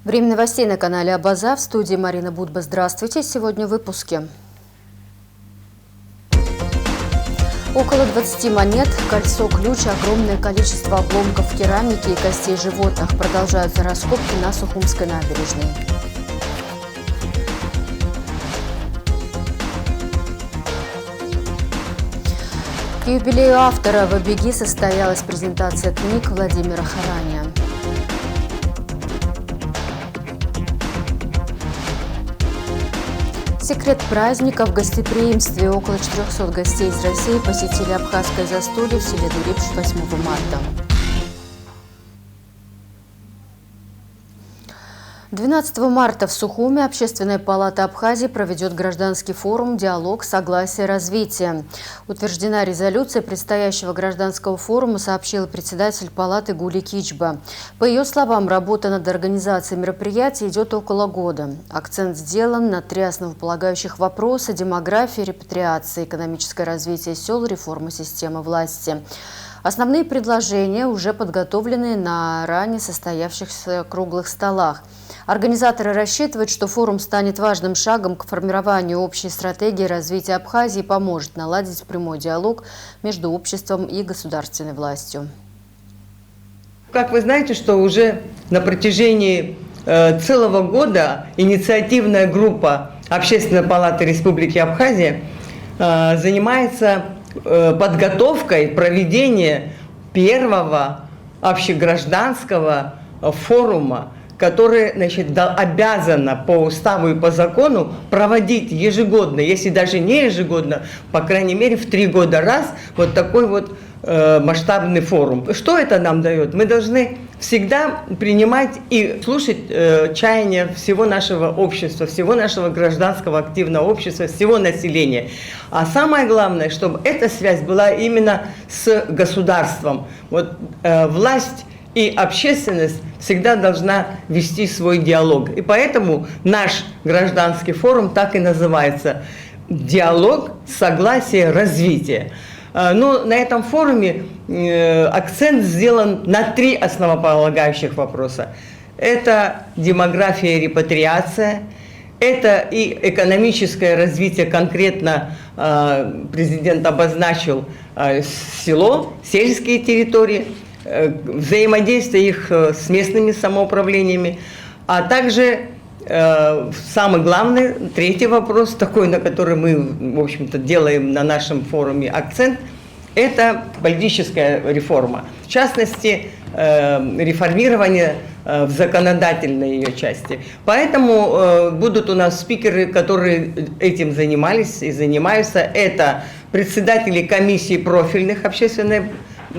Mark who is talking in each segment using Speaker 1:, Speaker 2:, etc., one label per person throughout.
Speaker 1: Время новостей на канале Абаза. В студии Марина Будба. Здравствуйте. Сегодня в выпуске. Около 20 монет, кольцо-ключ, огромное количество обломков керамики и костей животных. Продолжаются раскопки на Сухумской набережной. К юбилею автора в Абиги состоялась презентация книг Владимира Хараня. Секрет праздника в гостеприимстве. Около 400 гостей из России посетили абхазское застолье в селе Дурипш 8 марта. 12 марта в Сухуме Общественная палата Абхазии проведет гражданский форум «Диалог, согласие, развитие». Утверждена резолюция предстоящего гражданского форума, сообщила председатель палаты Гули Кичба. По ее словам, работа над организацией мероприятия идет около года. Акцент сделан на три основополагающих вопроса: демография, репатриация, экономическое развитие сел, реформа системы власти. Основные предложения уже подготовлены на ранее состоявшихся круглых столах. Организаторы рассчитывают, что форум станет важным шагом к формированию общей стратегии развития Абхазии и поможет наладить прямой диалог между обществом и государственной властью.
Speaker 2: Как вы знаете, что уже на протяжении целого года инициативная группа Общественной палаты Республики Абхазия занимается подготовкой проведения первого общегражданского форума, который, обязана по уставу и по закону проводить ежегодно, если даже не ежегодно, по крайней мере в 3 года раз, вот такой вот масштабный форум. Что это нам дает? Мы должны всегда принимать и слушать чаяния всего нашего общества, всего нашего гражданского активного общества, всего населения. А самое главное, чтобы эта связь была именно с государством. Вот власть и общественность всегда должна вести свой диалог. И поэтому наш гражданский форум так и называется «Диалог, согласие, развитие». Но на этом форуме акцент сделан на 3 основополагающих вопроса. Это демография и репатриация, это и экономическое развитие, конкретно президент обозначил село, сельские территории, взаимодействие их с местными самоуправлениями, а также самый главный, 3-й вопрос, такой, на который мы, в общем-то, делаем на нашем форуме акцент, это политическая реформа. В частности, реформирование в законодательной ее части. Поэтому будут у нас спикеры, которые этим занимались и занимаются. Это председатели комиссий профильных Общественной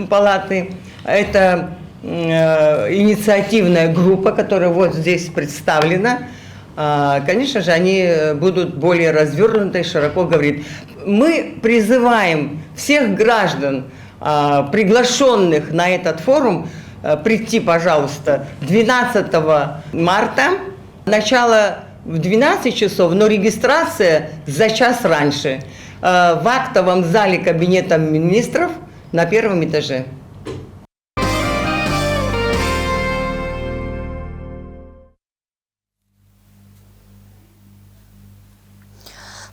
Speaker 2: палаты, это инициативная группа, которая вот здесь представлена. Конечно же, они будут более развернуты, широко говорить. Мы призываем всех граждан, приглашенных на этот форум, прийти, пожалуйста, 12 марта, начало в 12 часов, но регистрация за час раньше, в актовом зале Кабинета министров на 1-м этаже.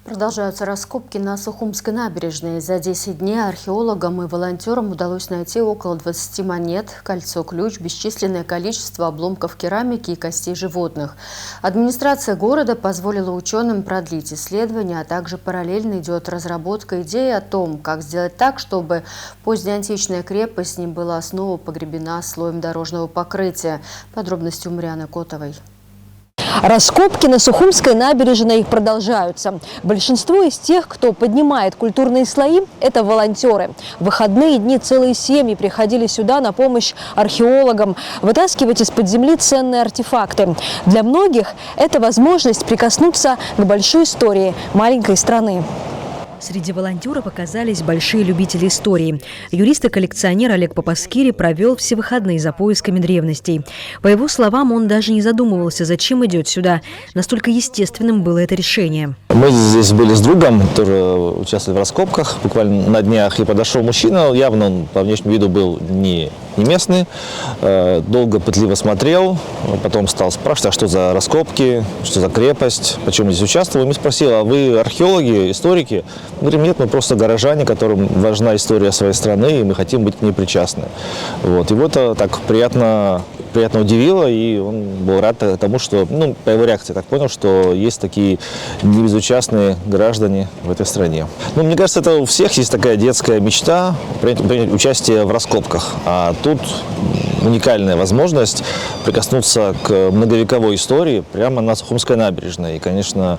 Speaker 1: Продолжаются раскопки на Сухумской набережной. За 10 дней археологам и волонтерам удалось найти около 20 монет, кольцо-ключ, бесчисленное количество обломков керамики и костей животных. Администрация города позволила ученым продлить исследования, а также параллельно идет разработка идеи о том, как сделать так, чтобы позднеантичная крепость не была снова погребена слоем дорожного покрытия. Подробности у Марианы Котовой.
Speaker 3: Раскопки на Сухумской набережной продолжаются. Большинство из тех, кто поднимает культурные слои, это волонтеры. В выходные дни целые семьи приходили сюда на помощь археологам, вытаскивать из-под земли ценные артефакты. Для многих это возможность прикоснуться к большой истории маленькой страны. Среди волонтеров оказались большие любители истории. Юрист и коллекционер Олег Попаскири провел все выходные за поисками древностей. По его словам, он даже не задумывался, зачем идет сюда. Настолько естественным было это решение.
Speaker 4: Мы здесь были с другом, тоже участвовали в раскопках, буквально на днях, и подошел мужчина, явно он по внешнему виду был не местный, долго пытливо смотрел, потом стал спрашивать, а что за раскопки, что за крепость, почему здесь участвовал. И мы спросили, а вы археологи, историки? Мы говорим, нет, мы просто горожане, которым важна история своей страны, и мы хотим быть к ней причастны. Вот. Его это так приятно удивило, и он был рад тому, что, по его реакции я так понял, что есть такие небезучастные граждане в этой стране. Мне кажется, это у всех есть такая детская мечта принять участие в раскопках. А тут уникальная возможность прикоснуться к многовековой истории прямо на Сухумской набережной. И, конечно,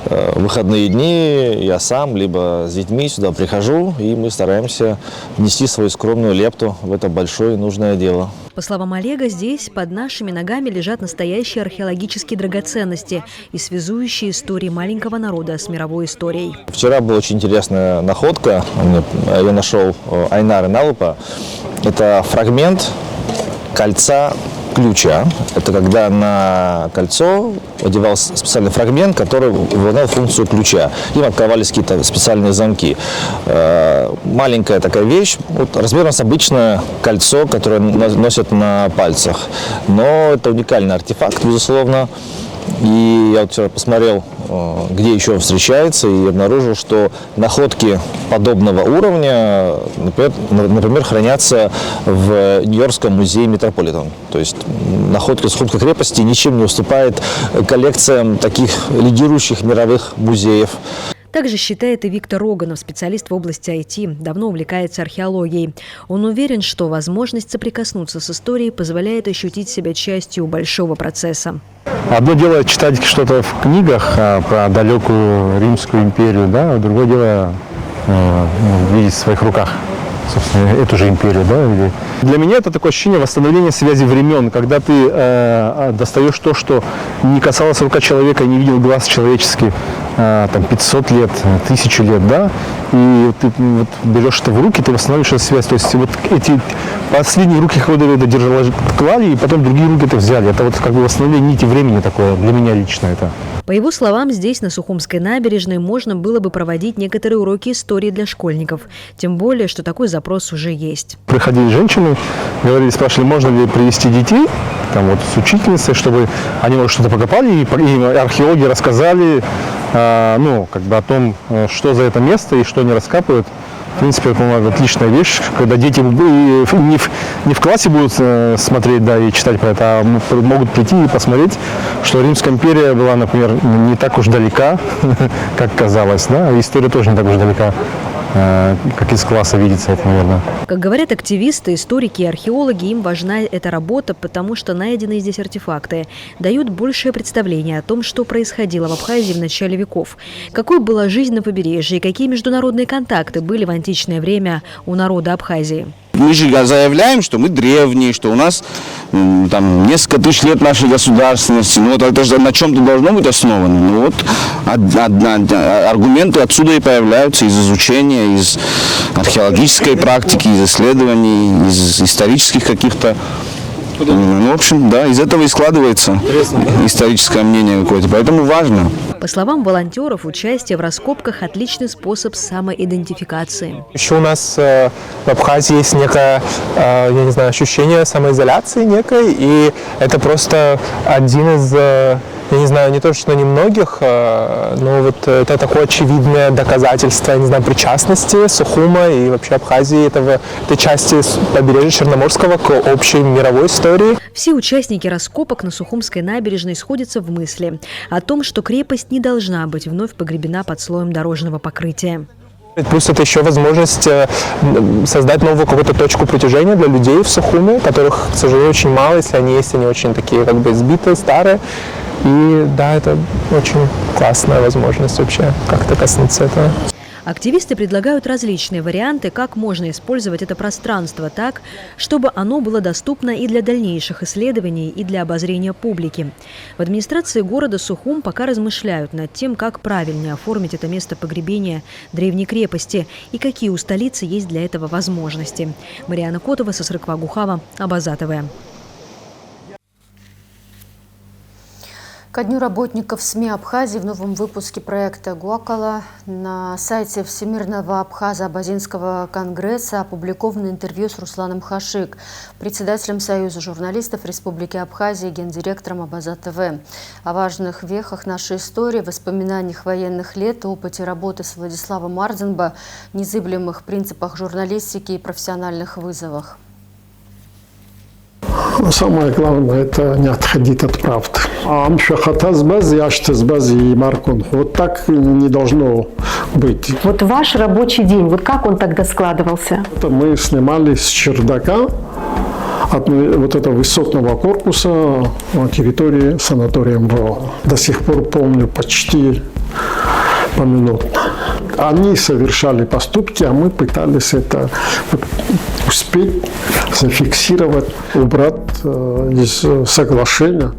Speaker 4: в выходные дни я сам, либо с детьми сюда прихожу, и мы стараемся внести свою скромную лепту в это большое и нужное дело.
Speaker 3: По словам Олега, здесь под нашими ногами лежат настоящие археологические драгоценности и связующие истории маленького народа с мировой историей.
Speaker 4: Вчера была очень интересная находка. Я нашел Айнары Налупа. Это фрагмент кольца ключа. Это когда на кольцо одевался специальный фрагмент, который выполнял функцию ключа. Им открывались какие-то специальные замки. Маленькая такая вещь, размером с обычное кольцо, которое носят на пальцах. Но это уникальный артефакт, безусловно. И я вчера посмотрел, где еще он встречается, и обнаружил, что находки подобного уровня, например, хранятся в Нью-Йоркском музее Метрополитен. То есть находка Сухумской крепости ничем не уступает коллекциям таких лидирующих мировых музеев.
Speaker 3: Также считает и Виктор Роганов, специалист в области IT, давно увлекается археологией. Он уверен, что возможность соприкоснуться с историей позволяет ощутить себя частью большого процесса.
Speaker 5: Одно дело читать что-то в книгах про далекую Римскую империю, да, а другое дело видеть в своих руках, собственно, эту же империю. Да. Для меня это такое ощущение восстановления связи времен, когда ты достаешь то, что не касалось рука человека, не видел глаз человеческий, 500 лет, 1000 лет, да, и ты берешь это в руки, ты восстанавливаешь эту связь. То есть вот эти последние руки Ходорова держали, клали, и потом другие руки это взяли. Это как бы восстановление нити времени такое, для меня лично это.
Speaker 3: По его словам, здесь, на Сухумской набережной, можно было бы проводить некоторые уроки истории для школьников. Тем более, что такой запрос уже есть.
Speaker 5: Приходили женщины, говорили, спрашивали, можно ли привести детей, с учительницей, чтобы они, может, что-то покопали, и археологи рассказали, о том, что за это место и что они раскапывают. В принципе, это отличная вещь, когда дети не в классе будут смотреть, да, и читать про это, а могут прийти и посмотреть, что Римская империя была, например, не так уж далека, как казалось, да, и история тоже не так уж далека, как из класса видится это, наверное.
Speaker 3: Как говорят активисты, историки и археологи, им важна эта работа, потому что найденные здесь артефакты дают большее представление о том, что происходило в Абхазии в начале веков, какой была жизнь на побережье и какие международные контакты были в античное время у народа Абхазии.
Speaker 6: Мы же заявляем, что мы древние, что у нас несколько тысяч лет нашей государственности. Это же на чем-то должно быть основано. Аргументы отсюда и появляются из изучения, из археологической практики, из исследований, из исторических каких-то. В общем, да, из этого и складывается историческое мнение какое-то, поэтому важно.
Speaker 3: По словам волонтеров, участие в раскопках – отличный способ самоидентификации.
Speaker 7: Еще у нас в Абхазии есть некое, ощущение самоизоляции некой, и это просто один из, не то что немногих, но это такое очевидное доказательство, причастности Сухума и вообще Абхазии, этой части побережья Черноморского к общей мировой истории.
Speaker 3: Все участники раскопок на Сухумской набережной сходятся в мысли о том, что крепость не должна быть вновь погребена под слоем дорожного покрытия.
Speaker 7: Плюс это еще возможность создать новую какую-то точку притяжения для людей в Сухуме, которых, к сожалению, очень мало, если они есть, они очень такие избитые, старые. И да, это очень классная возможность вообще как-то коснуться этого.
Speaker 3: Активисты предлагают различные варианты, как можно использовать это пространство так, чтобы оно было доступно и для дальнейших исследований, и для обозрения публики. В администрации города Сухум пока размышляют над тем, как правильнее оформить это место погребения древней крепости и какие у столицы есть для этого возможности. Мариана Котова, Сосрыква Гухава, Абаза ТВ.
Speaker 1: Ко Дню работников СМИ Абхазии в новом выпуске проекта «Гуакала» на сайте Всемирного Абхазо-Абазинского конгресса опубликовано интервью с Русланом Хашик, председателем Союза журналистов Республики Абхазия и гендиректором Абаза ТВ. О важных вехах нашей истории, воспоминаниях военных лет, опыте работы с Владиславом Мардзенбо, незыблемых принципах журналистики и профессиональных вызовах.
Speaker 8: Самое главное – это не отходить от правды. Вот так не должно быть.
Speaker 9: Вот ваш рабочий день, вот как он тогда складывался?
Speaker 8: Мы снимали с чердака вот этого высотного корпуса на территории санатория МВО. До сих пор помню почти поминутно. Они совершали поступки, а мы пытались это успеть зафиксировать, убрать из соглашения,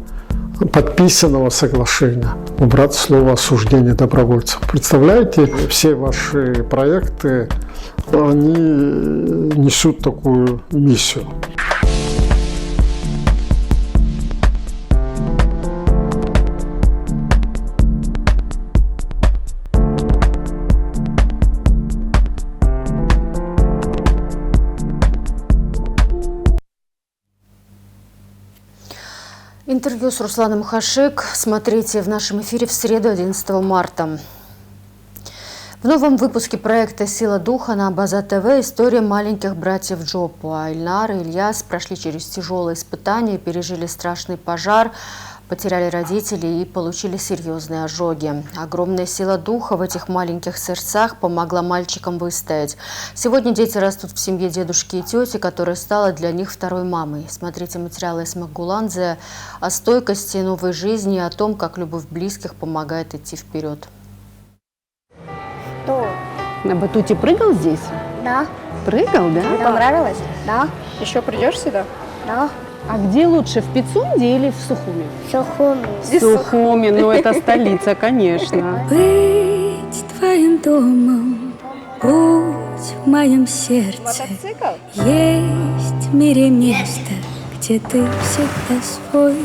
Speaker 8: подписанного соглашения, убрать слово осуждения добровольцев. Представляете, все ваши проекты, они несут такую миссию.
Speaker 1: Интервью с Русланом Хашик смотрите в нашем эфире в среду, 11 марта. В новом выпуске проекта «Сила духа» на Абаза ТВ история маленьких братьев Джопуа. Ильнар и Ильяс прошли через тяжелые испытания, пережили страшный пожар, потеряли родителей и получили серьезные ожоги. Огромная сила духа в этих маленьких сердцах помогла мальчикам выстоять. Сегодня дети растут в семье дедушки и тети, которая стала для них второй мамой. Смотрите материалы Эсмы Гуландзе о стойкости новой жизни и о том, как любовь близких помогает идти вперед.
Speaker 10: На батуте прыгал здесь?
Speaker 11: Да.
Speaker 10: Прыгал, да?
Speaker 11: Тебе понравилось? Да.
Speaker 10: Еще придешь сюда?
Speaker 11: Да.
Speaker 10: А где лучше, в Пицунде или в Сухуми?
Speaker 11: Сухуми.
Speaker 10: Сухуми, ну это столица, конечно.
Speaker 12: Быть твоим домом, будь в моем сердце. Есть в мире место, где ты всегда свой.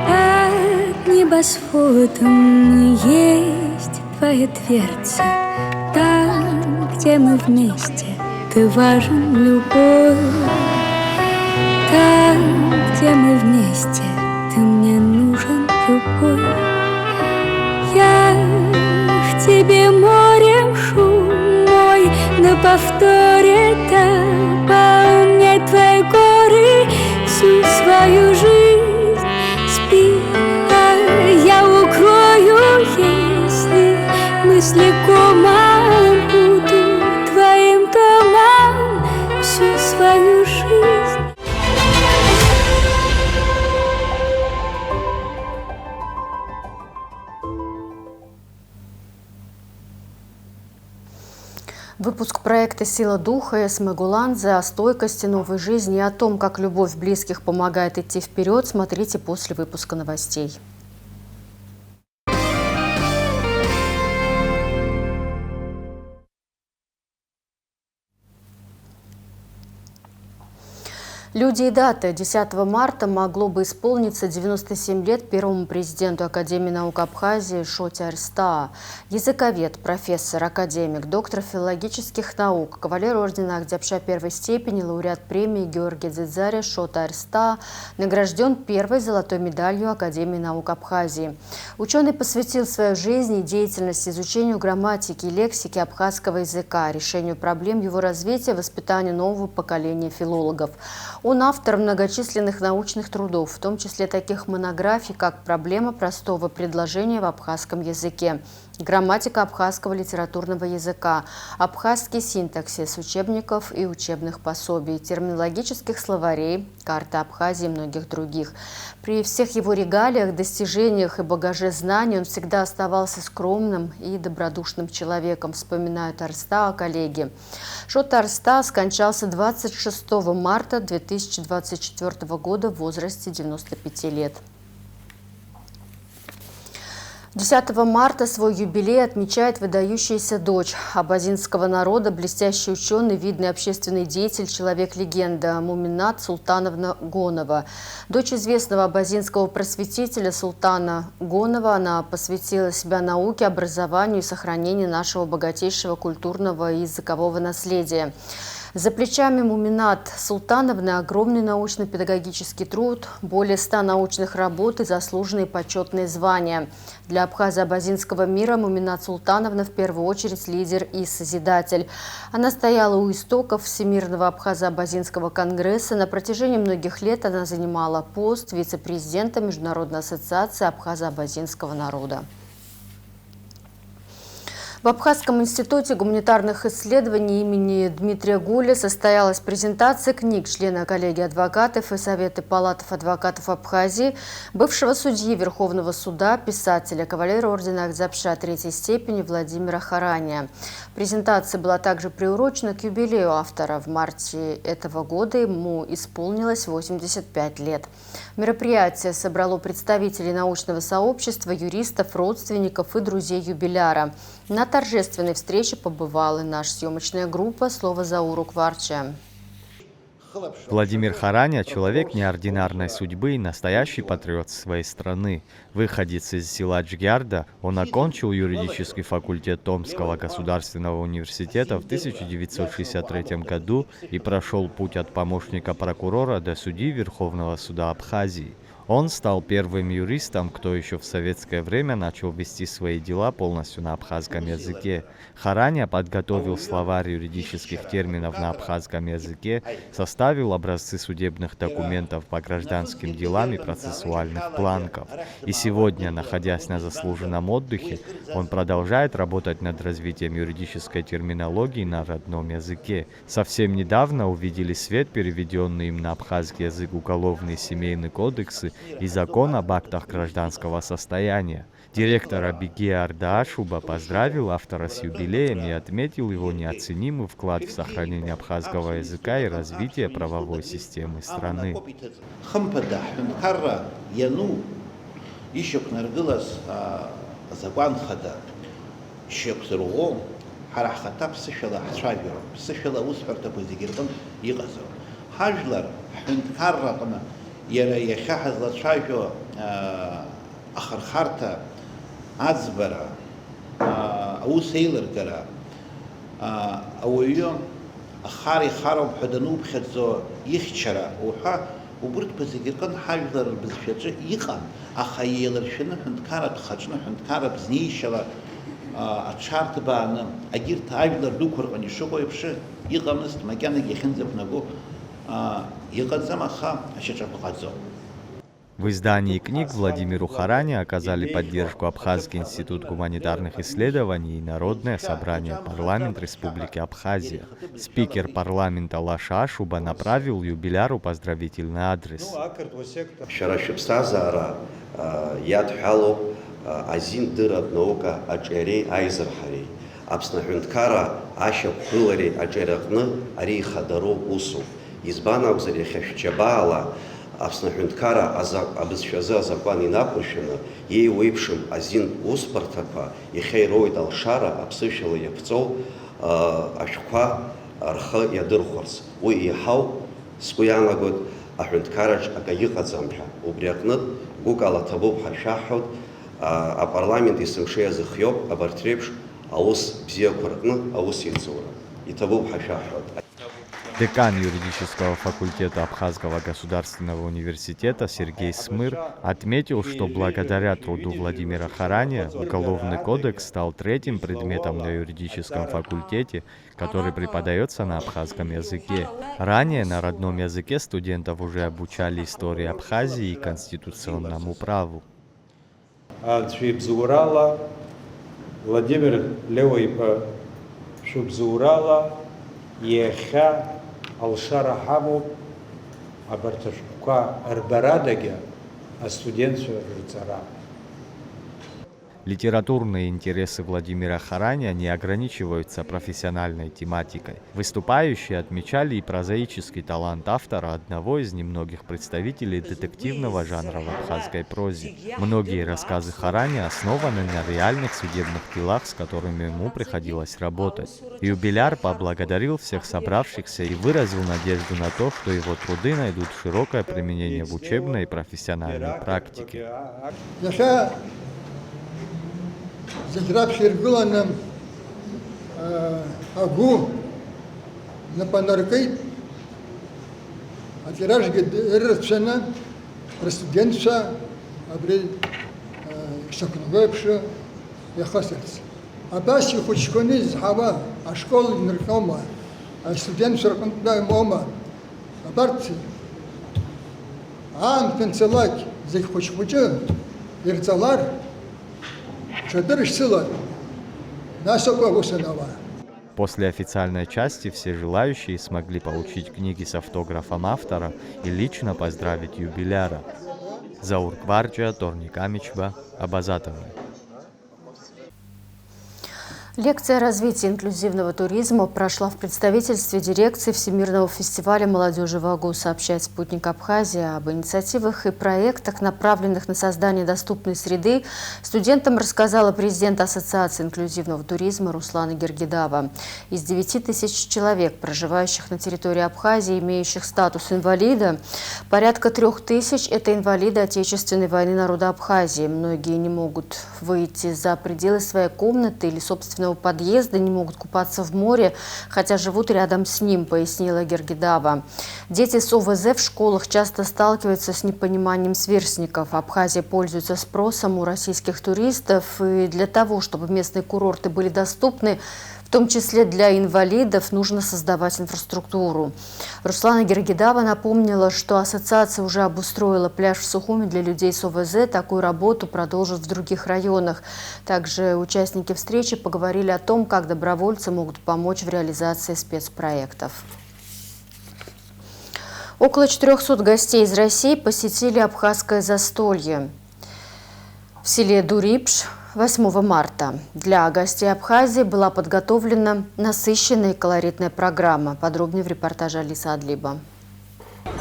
Speaker 12: Под небосводом есть твоя дверца. Там, где мы вместе, ты важен любовь. Там, где мы вместе, ты мне нужен любовь. Я в тебе морем шум мой на повторе там. Помнять твои горы всю свою жизнь. Спи, а я укрою, если мысли комом буду твоим домом всю свою жизнь.
Speaker 1: Выпуск проекта «Сила духа» Эсмы Гуландзе о стойкости новой жизни и о том, как любовь близких помогает идти вперед, смотрите после выпуска новостей. Люди и даты. 10 марта могло бы исполниться 97 лет первому президенту Академии наук Абхазии Шоте Арстаа. Языковед, профессор, академик, доктор филологических наук, кавалер ордена Агдябша первой степени, лауреат премии Георгий Дзидзари Шоте Арстаа награжден первой золотой медалью Академии наук Абхазии. Ученый посвятил свою жизнь и деятельность изучению грамматики и лексики абхазского языка, решению проблем его развития, воспитанию нового поколения филологов. Он автор многочисленных научных трудов, в том числе таких монографий, как «Проблема простого предложения в абхазском языке», «Грамматика абхазского литературного языка», «Абхазский синтаксис учебников и учебных пособий», терминологических словарей, «Карта Абхазии» и многих других. При всех его регалиях, достижениях и багаже знаний он всегда оставался скромным и добродушным человеком, вспоминают Арстаа коллеги. Шоте Арстаа скончался 26 марта 2024 года в возрасте 95 лет. 10 марта свой юбилей отмечает выдающаяся дочь абазинского народа, блестящий ученый, видный общественный деятель, человек-легенда Муминат Султановна Гонова. Дочь известного абазинского просветителя Султана Гонова, она посвятила себя науке, образованию и сохранению нашего богатейшего культурного и языкового наследия. За плечами Муминат Султановны огромный научно-педагогический труд, более 100 научных работ и заслуженные почетные звания. Для абхазо-абазинского мира Муминат Султановна в первую очередь лидер и созидатель. Она стояла у истоков Всемирного абхазо-абазинского конгресса. На протяжении многих лет она занимала пост вице-президента Международной ассоциации абхазо-абазинского народа. В Абхазском институте гуманитарных исследований имени Дмитрия Гуля состоялась презентация книг члена коллегии адвокатов и Совета палат адвокатов Абхазии, бывшего судьи Верховного суда, писателя, кавалера ордена Акзапша третьей степени Владимира Харания. Презентация была также приурочена к юбилею автора. В марте этого года ему исполнилось 85 лет. Мероприятие собрало представителей научного сообщества, юристов, родственников и друзей юбиляра. На торжественной встрече побывала наша съемочная группа «Слово Зауру Кварча».
Speaker 13: Владимир Харания – человек неординарной судьбы и настоящий патриот своей страны. Выходец из села Джгярда, он окончил юридический факультет Томского государственного университета в 1963 году и прошел путь от помощника прокурора до судьи Верховного суда Абхазии. Он стал первым юристом, кто еще в советское время начал вести свои дела полностью на абхазском языке. Харания подготовил словарь юридических терминов на абхазском языке, составил образцы судебных документов по гражданским делам и процессуальных бланков. И сегодня, находясь на заслуженном отдыхе, он продолжает работать над развитием юридической терминологии на родном языке. Совсем недавно увидели свет переведенный им на абхазский язык уголовные семейные кодексы и закон об актах гражданского состояния. Директор Абигея Ардаашуба поздравил автора с юбилеем и отметил его неоценимый вклад в сохранение абхазского языка и развитие правовой системы страны.
Speaker 14: Иара иахьа ҳазлацәажәо ахырхарҭа, аӡбара, аус еилыргара, ауаҩы ахара ихароуп ҳәа дануԥхьаӡо ихьчара уҳәа, убырҭқәа зегьы рҟны ҳажәлар рбызшәаҿы иҟан, аха еилыршәаны ҳәынҭқарратә хаҿны, ҳәынҭқарратә знеишьала аҽарҭбааны агьырҭ ажәлар дуқәа рҟны ишыҟоу еиԥш иҟамызт, макьанагьы иахьынӡақәнаго иҟаӡам, аха ашьаҿақәа ҟаҵоуп.
Speaker 13: В издании книг Владимиру Харания оказали поддержку Абхазский институт гуманитарных исследований и Народное собрание парламент Республики Абхазия. Спикер парламента Лаша Ашуба направил юбиляру поздравительный адрес.
Speaker 15: Аԥсны аҳәынҭқарра абызшәазы азакәан инақәыршәаны еиуеиԥшым азин усбарҭақәа иахьа ироуит алшара аԥсышәала иаԥҵоу ашәҟәқәа рхы иадырхәарц. Уи еиҳау сгәы иаанагоит аҳәынҭқарраҿ акы иҟаӡам ҳәа. Убри аҟнытә гәыкала ҭабуп ҳәа шәаҳҳәоит, апарламент есымша иазыхиоуп абарҭ реиԥш аус бзиақәа рҟны аус иаҵура. Иҭабуп ҳәа шәаҳҳәоит.
Speaker 13: Декан юридического факультета Абхазского государственного университета Сергей Смыр отметил, что благодаря труду Владимира Харания Уголовный кодекс стал третьим предметом на юридическом факультете, который преподается на абхазском языке. Ранее на родном языке студентов уже обучали истории Абхазии и конституционному праву.
Speaker 16: Владимир Леоипа Шубзурала Еха Алшара Хаму Абарташкука Арбарадагя, а студенцию Рицара.
Speaker 13: Литературные интересы Владимира Хараня не ограничиваются профессиональной тематикой. Выступающие отмечали и прозаический талант автора, одного из немногих представителей детективного жанра в абхазской прозе. Многие рассказы Хараня основаны на реальных судебных делах, с которыми ему приходилось работать. Юбиляр поблагодарил всех собравшихся и выразил надежду на то, что его труды найдут широкое применение в учебной и профессиональной практике.
Speaker 17: Зажраб Шергуланом Агу на Панаркой, а тираж Герцена, Президентша, Абрель Шакнвепша, Яхасец. А баси Хучкони Зхава, а школа Неркома, а студент Шарконда Мома, а Барти, а Антенцелак, Зихучмуча, Ирцалар.
Speaker 13: После официальной части все желающие смогли получить книги с автографом автора и лично поздравить юбиляра. Заур Кварджа, Торник Амичба, Абазатова.
Speaker 1: Лекция о развитии инклюзивного туризма прошла в представительстве дирекции Всемирного фестиваля молодежи в Агу, сообщает «Спутник Абхазия». Об инициативах и проектах, направленных на создание доступной среды, студентам рассказала президент Ассоциации инклюзивного туризма Руслана Гергидава. Из 9 тысяч человек, проживающих на территории Абхазии, имеющих статус инвалида, порядка 3000 – это инвалиды Отечественной войны народа Абхазии. Многие не могут выйти за пределы своей комнаты или собственного подъезда, не могут купаться в море, хотя живут рядом с ним, пояснила Гергидава. Дети с ОВЗ в школах часто сталкиваются с непониманием сверстников. Абхазия пользуется спросом у российских туристов, и для того, чтобы местные курорты были доступны, в том числе для инвалидов, нужно создавать инфраструктуру. Руслана Гергидава напомнила, что ассоциация уже обустроила пляж в Сухуме для людей с ОВЗ. Такую работу продолжат в других районах. Также участники встречи поговорили о том, как добровольцы могут помочь в реализации спецпроектов. Около 400 гостей из России посетили абхазское застолье в селе Дурипш 8 марта. Для гостей Абхазии была подготовлена насыщенная и колоритная программа. Подробнее в репортаже Алисы Адлиба.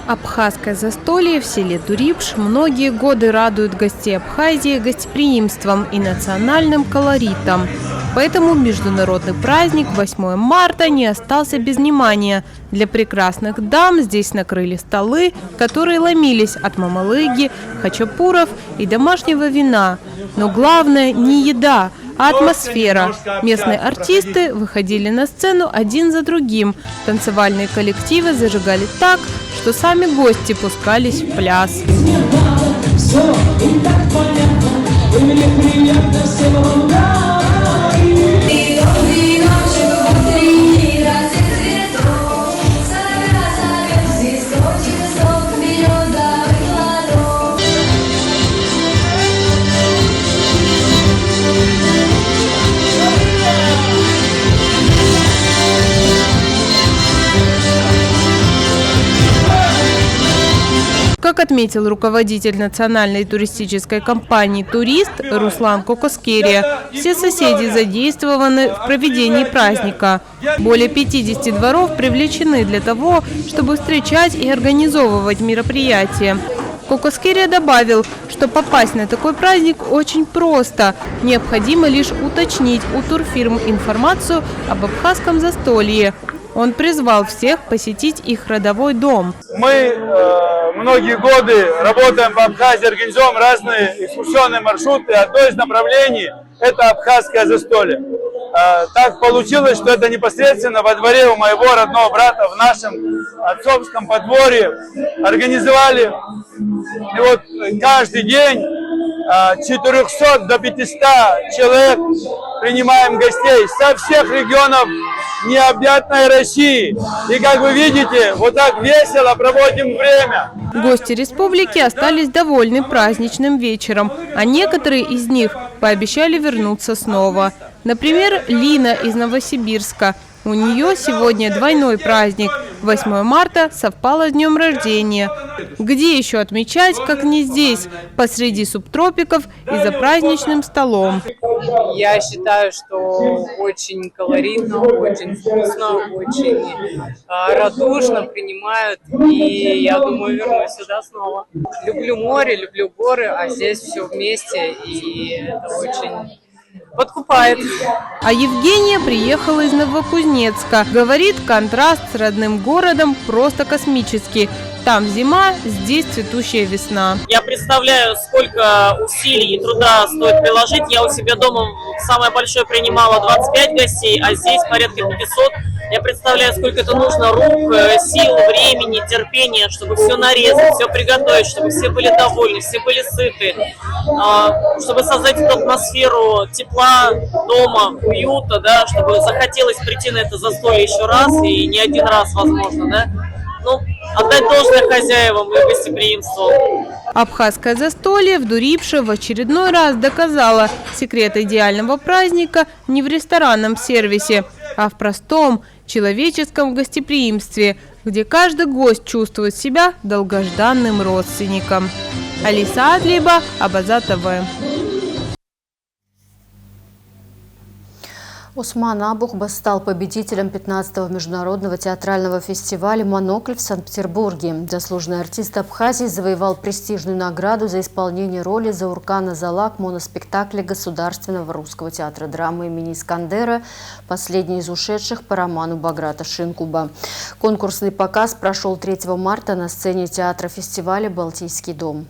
Speaker 18: Абхазское застолье в селе Дурипш многие годы радует гостей Абхазии гостеприимством и национальным колоритом. Поэтому международный праздник 8 марта не остался без внимания. Для прекрасных дам здесь накрыли столы, которые ломились от мамалыги, хачапуров и домашнего вина. Но главное не еда, а атмосфера. Местные артисты выходили на сцену один за другим. Танцевальные коллективы зажигали так, что сами гости пускались в пляс. Как отметил руководитель национальной туристической компании «Турист» Руслан Кокоскерия, все соседи задействованы в проведении праздника. Более 50 дворов привлечены для того, чтобы встречать и организовывать мероприятия. Кокоскерия добавил, что попасть на такой праздник очень просто. Необходимо лишь уточнить у турфирм информацию об абхазском застолье. Он призвал всех посетить их родовой дом.
Speaker 19: Мы многие годы работаем по Абхазии, организуем разные экскурсионные маршруты. Одно из направлений – это абхазское застолье. Так получилось, что это непосредственно во дворе у моего родного брата в нашем отцовском подворье организовали. И вот каждый день 400 до 500 человек принимаем гостей со всех регионов необъятной России. И как вы видите, вот так весело проводим время.
Speaker 18: Гости республики остались довольны праздничным вечером, а некоторые из них пообещали вернуться снова. Например, Лина из Новосибирска. У нее сегодня двойной праздник. 8 марта совпало с днем рождения. Где еще отмечать, как не здесь, посреди субтропиков и за праздничным столом?
Speaker 10: Я считаю, что очень колоритно, очень вкусно, очень радушно принимают. И я думаю, вернусь сюда снова. Люблю море, люблю горы, а здесь все вместе. И это очень подкупает.
Speaker 18: А Евгения приехала из Новокузнецка. Говорит, контраст с родным городом просто космический. Там зима, здесь цветущая весна.
Speaker 20: Я представляю, сколько усилий и труда стоит приложить. Я у себя дома самое большое принимала 25 гостей, а здесь порядка 500. Я представляю, сколько это нужно рук, сил, времени, терпения, чтобы все нарезать, все приготовить, чтобы все были довольны, все были сыты, чтобы создать эту атмосферу тепла дома, уюта, да, чтобы захотелось прийти на это застолье еще раз и не один раз, возможно, да. Ну, отдать должное хозяевам и гостеприимству.
Speaker 18: Абхазское застолье в Дурипше в очередной раз доказало, секрет идеального праздника не в ресторанном сервисе, а в простом человеческом гостеприимстве, где каждый гость чувствует себя долгожданным родственником. Алиса Адлиба, Абаза ТВ.
Speaker 1: Осман Абухбас стал победителем 15-го международного театрального фестиваля «Монокль» в Санкт-Петербурге. Заслуженный артист Абхазии завоевал престижную награду за исполнение роли Зауркана Залак в моноспектакле Государственного русского театра драмы имени Искандера, последний из ушедших по роману Баграта Шинкуба. Конкурсный показ прошел 3 марта на сцене театра фестиваля «Балтийский дом».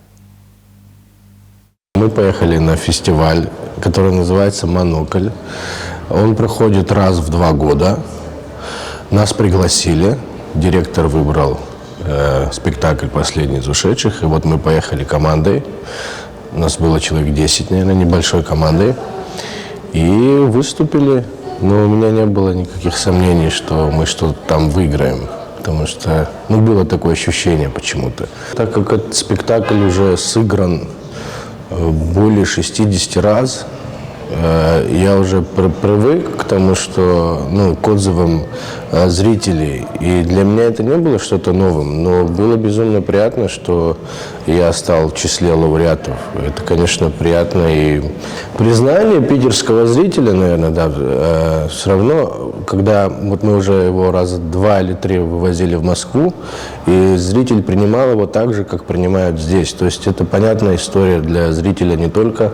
Speaker 21: Мы поехали на фестиваль, который называется «Монокль». Он проходит раз в 2 года. Нас пригласили, директор выбрал спектакль «Последний из ушедших». И вот мы поехали командой. У нас было человек 10, наверное, небольшой командой. И выступили. Но у меня не было никаких сомнений, что мы что-то там выиграем. Потому что было такое ощущение почему-то. Так как этот спектакль уже сыгран более 60 раз, я уже привык к тому, что, к отзывам зрителей. И для меня это не было что-то новым, но было безумно приятно, что я стал в числе лауреатов. Это, конечно, приятно. И признание питерского зрителя, наверное, да, все равно, когда вот мы уже его раза 2 или 3 вывозили в Москву, и зритель принимал его так же, как принимают здесь. То есть это понятная история для зрителя не только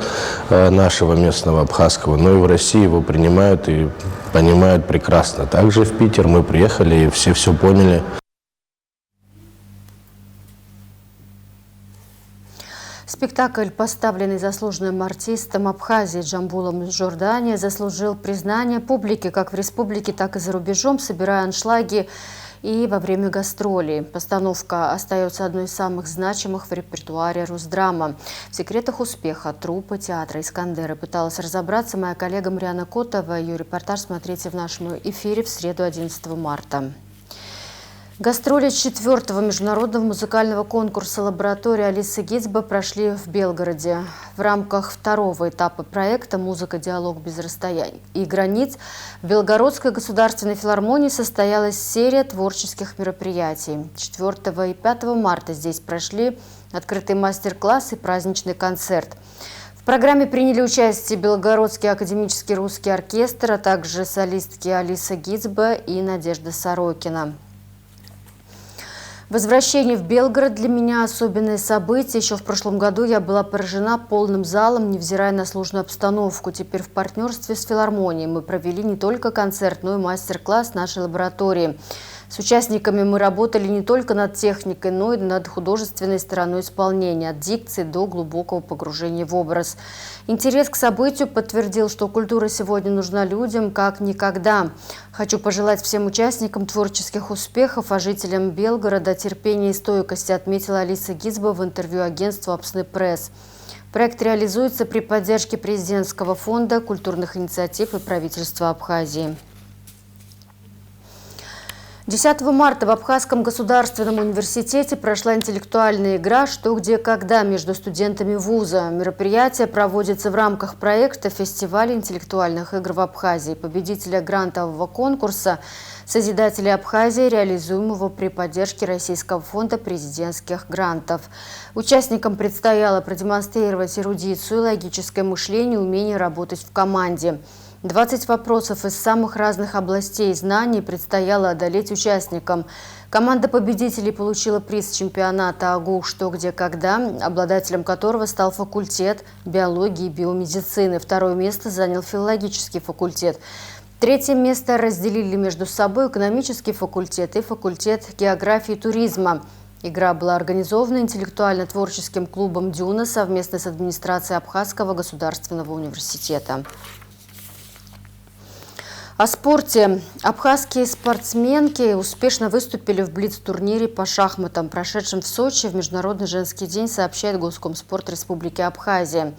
Speaker 21: нашего местного абхазского, но и в России его принимают и понимают прекрасно. Также в Питер мы приехали, и все поняли.
Speaker 1: Спектакль, поставленный заслуженным артистом Абхазии Джамбулом Жордани, заслужил признание публики как в республике, так и за рубежом, собирая аншлаги и во время гастролей. Постановка остается одной из самых значимых в репертуаре Русдрама. В секретах успеха труппы театра Искандера пыталась разобраться моя коллега Мариана Котова. Ее репортаж смотрите в нашем эфире в среду 11 марта. Гастроли 4-го международного музыкального конкурса «Лаборатория» Алисы Гицбе прошли в Белгороде. В рамках 2-го этапа проекта «Музыка. Диалог без расстояний и границ» в Белгородской государственной филармонии состоялась серия творческих мероприятий. 4 и 5 марта здесь прошли открытый мастер-класс и праздничный концерт. В программе приняли участие Белгородский академический русский оркестр, а также солистки Алиса Гицбе и Надежда Сорокина. Возвращение в Белгород для меня особенное событие. Еще в прошлом году я была поражена полным залом, невзирая на сложную обстановку. Теперь в партнерстве с филармонией мы провели не только концерт, но и мастер-класс нашей лаборатории. С участниками мы работали не только над техникой, но и над художественной стороной исполнения, от дикции до глубокого погружения в образ. Интерес к событию подтвердил, что культура сегодня нужна людям как никогда. Хочу пожелать всем участникам творческих успехов, а жителям Белгорода терпения и стойкости, отметила Алиса Гицбе в интервью агентству «Апсны Пресс». Проект реализуется при поддержке президентского фонда, культурных инициатив и правительства Абхазии. 10 марта в Абхазском государственном университете прошла интеллектуальная игра «Что, где, когда» между студентами вуза. Мероприятие проводится в рамках проекта фестиваля интеллектуальных игр в Абхазии, победителя грантового конкурса «Созидатели Абхазии», реализуемого при поддержке Российского фонда президентских грантов. Участникам предстояло продемонстрировать эрудицию, логическое мышление, умение работать в команде. 20 вопросов из самых разных областей знаний предстояло одолеть участникам. Команда победителей получила приз чемпионата АГУ «Что, где, когда», обладателем которого стал факультет биологии и биомедицины. Второе место занял филологический факультет. Третье место разделили между собой экономический факультет и факультет географии и туризма. Игра была организована интеллектуально-творческим клубом «Дюна» совместно с администрацией Абхазского государственного университета. О спорте. Абхазские спортсменки успешно выступили в блиц-турнире по шахматам, прошедшем в Сочи в Международный женский день, сообщает Госкомспорт Республики Абхазия.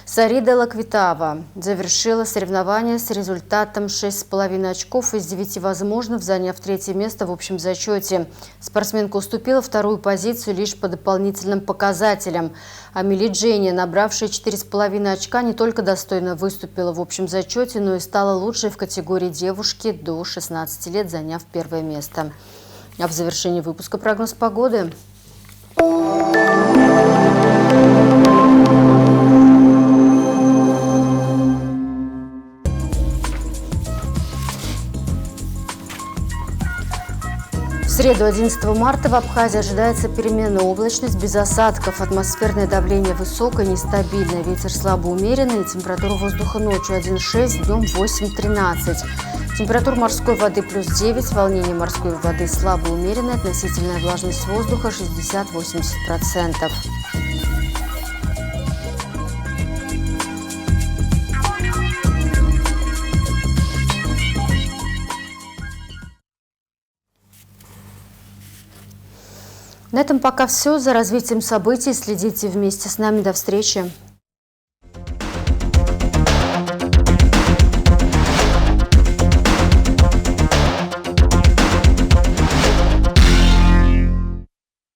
Speaker 1: Сарида Лаквитава завершила соревнования с результатом 6,5 очков из 9 возможных, заняв третье место в общем зачете. Спортсменка уступила вторую позицию лишь по дополнительным показателям. Амели Дженни, набравшая 4,5 очка, не только достойно выступила в общем зачете, но и стала лучшей в категории девушки до 16 лет, заняв первое место. А в завершении выпуска прогноз погоды. В среду 11 марта в Абхазии ожидается переменная облачность без осадков. Атмосферное давление высокое, нестабильное. Ветер слабо умеренный. Температура воздуха ночью 1,6, днем 8,13. Температура морской воды плюс 9. Волнение морской воды слабо умеренное. Относительная влажность воздуха 60-80%. На этом пока все. За развитием событий следите вместе с нами. До встречи.